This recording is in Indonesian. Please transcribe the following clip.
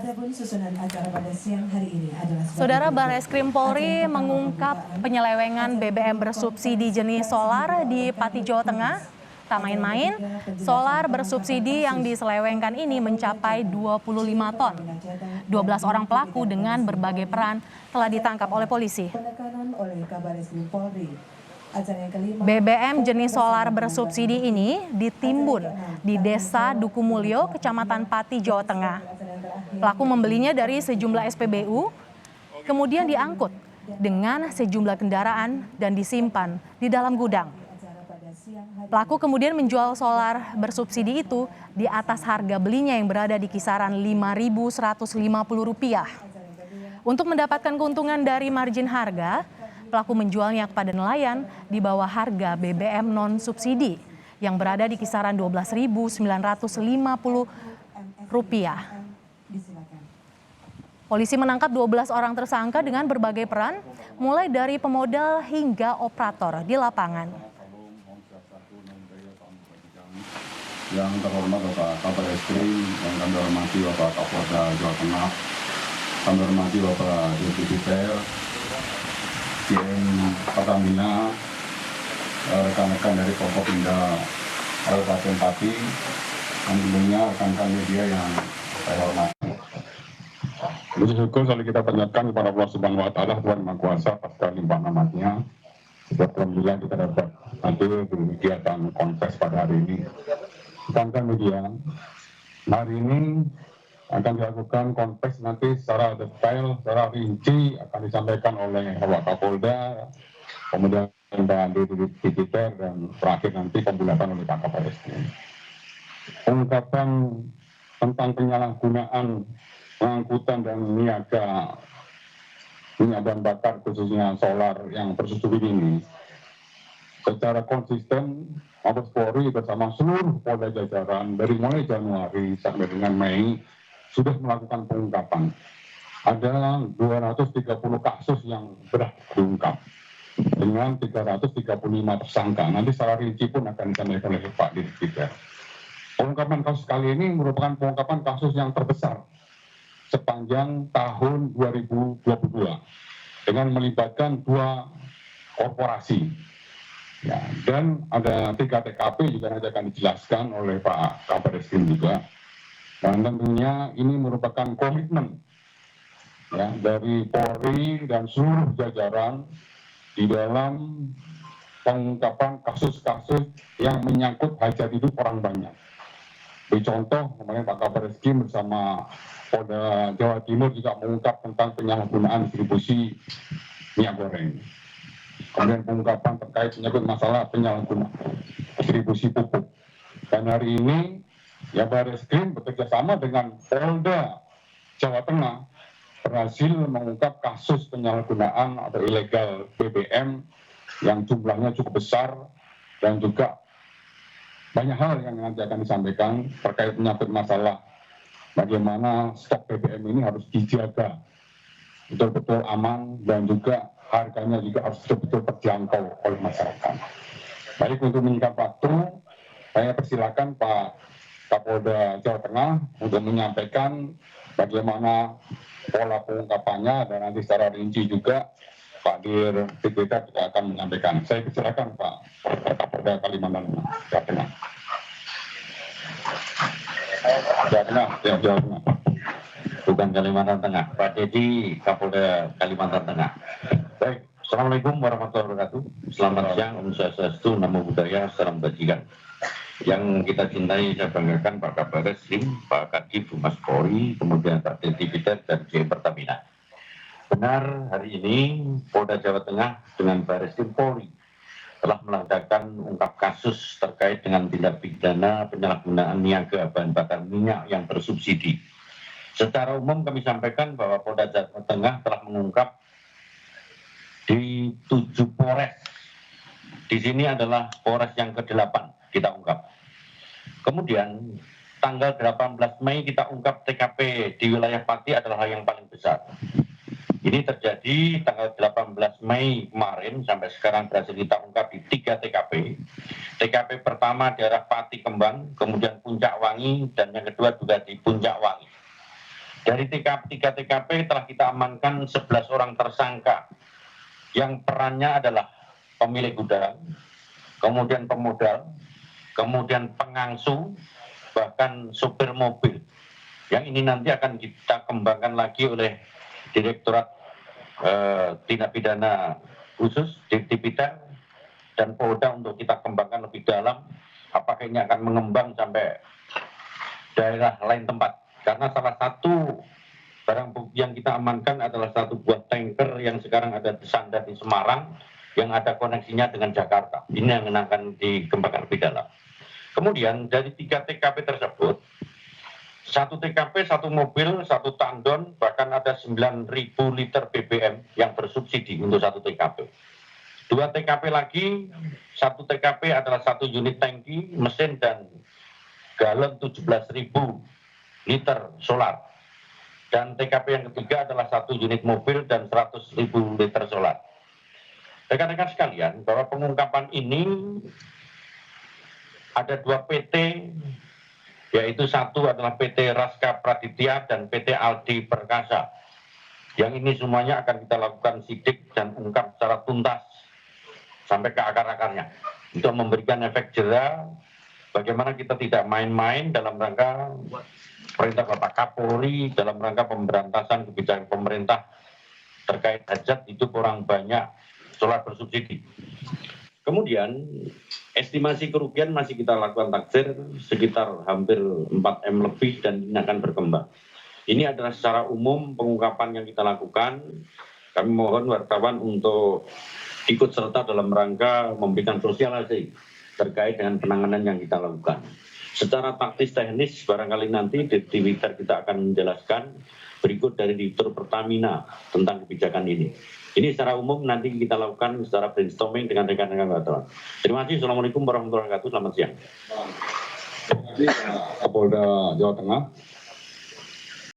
Adapun susunan acara pada siang hari ini adalah Saudara, Barreskrim Polri mengungkap penyelewengan BBM bersubsidi jenis solar di Pati, Jawa Tengah. Tak main-main, solar bersubsidi yang diselewengkan ini mencapai 25 ton. 12 orang pelaku dengan berbagai peran telah ditangkap oleh polisi. BBM jenis solar bersubsidi ini ditimbun di Desa Dukumulyo, Kecamatan Pati, Jawa Tengah. Pelaku membelinya dari sejumlah SPBU, kemudian diangkut dengan sejumlah kendaraan dan disimpan di dalam gudang. Pelaku kemudian menjual solar bersubsidi itu di atas harga belinya yang berada di kisaran Rp5.150. Untuk mendapatkan keuntungan dari margin harga, pelaku menjualnya kepada nelayan di bawah harga BBM non-subsidi yang berada di kisaran Rp12.950. Polisi menangkap 12 orang tersangka dengan berbagai peran, mulai dari pemodal hingga operator di lapangan. Yang terhormat Bapak Kabar Eskrim, yang kami hormati Bapak Kapolda Jawa Tengah, kami hormati Bapak Deputi Per, GM Pertamina, rekan-rekan dari Forkopimda Kabupaten Pati, dan tentunya rekan-rekan media yang saya hormati. Puji syukur selalu kita panjatkan kepada Allah Subhanahu Wa Taala, Tuhan Maha Kuasa, pasca limpahan rahmat-Nya. Alhamdulillah kita dapat hadir di kegiatan konfes pada hari ini. Rekan-rekan media, hari ini akan dilakukan konfes nanti secara detail, secara rinci akan disampaikan oleh Bapak Kapolda, kemudian Pak Deputi dan terakhir nanti pembulatan oleh Pak Kapolres. Pengungkapan tentang penyalahgunaan pengangkutan dan niaga minyak bahan bakar khususnya solar yang bersubsidi ini secara konsisten Mabes Polri bersama seluruh Polda jajaran dari mulai Januari sampai dengan Mei sudah melakukan pengungkapan. Ada 230 kasus yang berhasil diungkap dengan 335 tersangka. Nanti secara rinci pun akan disampaikan oleh Pak Dirjen. Pengungkapan kasus kali ini merupakan pengungkapan kasus yang terbesar sepanjang tahun 2022 dengan melibatkan 2 korporasi. Ya, dan ada 3 TKP juga nanti akan dijelaskan oleh Pak Kabar Eskrim juga. Dan tentunya ini merupakan komitmen ya, dari Polri dan seluruh jajaran di dalam pengungkapan kasus-kasus yang menyangkut hajat hidup orang banyak. Di contoh, kemarin Pak Kabar Eskrim bersama Polda Jawa Timur juga mengungkap tentang penyalahgunaan distribusi minyak goreng. Kemudian pengungkapan terkait menyangkut masalah penyalahgunaan distribusi pupuk. Dan hari ini, ya Barreskrim bekerja sama dengan Polda Jawa Tengah berhasil mengungkap kasus penyalahgunaan atau ilegal BBM yang jumlahnya cukup besar dan juga banyak hal yang nanti akan disampaikan terkait menyangkut masalah bagaimana stok BBM ini harus dijaga betul-betul aman dan juga harganya juga harus betul-betul terjangkau oleh masyarakat. Baik, untuk menyingkat waktu, saya persilakan Pak Kapolda Jawa Tengah untuk menyampaikan bagaimana pola pengungkapannya dan nanti secara rinci juga Pak Dir Tikita juga akan menyampaikan. Saya persilakan Pak Kapolda Kalimantan Jawa Tengah. Jawa Tengah, ya, Jawa Tengah. Bukan Kalimantan Tengah, Pak Dedi, Kapolda Kalimantan Tengah. Baik, Assalamualaikum warahmatullahi wabarakatuh. Selamat siang, Om Swastiastu, Namo Buddhaya, Salam Kebajikan. Yang kita cintai, saya banggakan Pak Kabar Eskrim, Pak Kadif Humas Polri, kemudian Pak Deputi Per dan GM Pertamina. Benar, hari ini Polda Jawa Tengah dengan Barreskrim Polri telah melakukan ungkap kasus terkait dengan tindak pidana penyalahgunaan niaga bahan bakar minyak yang bersubsidi. Secara umum kami sampaikan bahwa Polda Jawa Tengah telah mengungkap di 7 Polres. Di sini adalah Polres yang ke-8 kita ungkap. Kemudian tanggal 18 Mei kita ungkap TKP di wilayah Pati adalah hal yang paling besar. Ini terjadi tanggal 18 Mei kemarin sampai sekarang berhasil kita ungkap di 3 TKP. TKP pertama daerah Pati Kembang, kemudian Puncak Wangi, dan yang kedua juga di Puncak Wangi. Dari 3 TKP telah kita amankan 11 orang tersangka yang perannya adalah pemilik gudang, kemudian pemodal, kemudian pengangsu, bahkan supir mobil. Yang ini nanti akan kita kembangkan lagi oleh Direktorat Tindak Pidana Khusus, Tipiter, dan Polda untuk kita kembangkan lebih dalam. Apakah ini akan mengembang sampai daerah lain tempat? Karena salah satu barang bukti yang kita amankan adalah satu buah tanker yang sekarang ada bersandar di Semarang, yang ada koneksinya dengan Jakarta. Ini yang akan dikembangkan lebih dalam. Kemudian dari 3 TKP tersebut, 1 TKP, 1 mobil, 1 tandon, bahkan ada 9.000 liter BBM yang bersubsidi untuk 1 TKP. 2 TKP lagi, 1 TKP adalah 1 unit tangki, mesin, dan galon 17.000 liter solar. Dan TKP yang ketiga adalah 1 unit mobil dan 100.000 liter solar. Rekan-rekan sekalian, bahwa pengungkapan ini ada 2 PT, yaitu satu adalah PT Raska Praditya dan PT Aldi Perkasa. Yang ini semuanya akan kita lakukan sidik dan ungkap secara tuntas sampai ke akar-akarnya untuk memberikan efek jera. Bagaimana kita tidak main-main dalam rangka perintah Bapak Kapolri dalam rangka pemberantasan kebijakan pemerintah terkait hajat hidup orang banyak solar bersubsidi. Kemudian estimasi kerugian masih kita lakukan taksir sekitar hampir 4M lebih dan ini akan berkembang. Ini adalah secara umum pengungkapan yang kita lakukan. Kami mohon wartawan untuk ikut serta dalam rangka memberikan sosialisasi terkait dengan penanganan yang kita lakukan. Secara taktis teknis barangkali nanti di Twitter kita akan menjelaskan berikut dari Direktur Pertamina tentang kebijakan ini. Ini secara umum nanti kita lakukan secara brainstorming dengan rekan-rekan wartawan. Terima kasih. Assalamualaikum warahmatullahi wabarakatuh. Selamat siang. Terima kasih Kapolda Jawa Tengah.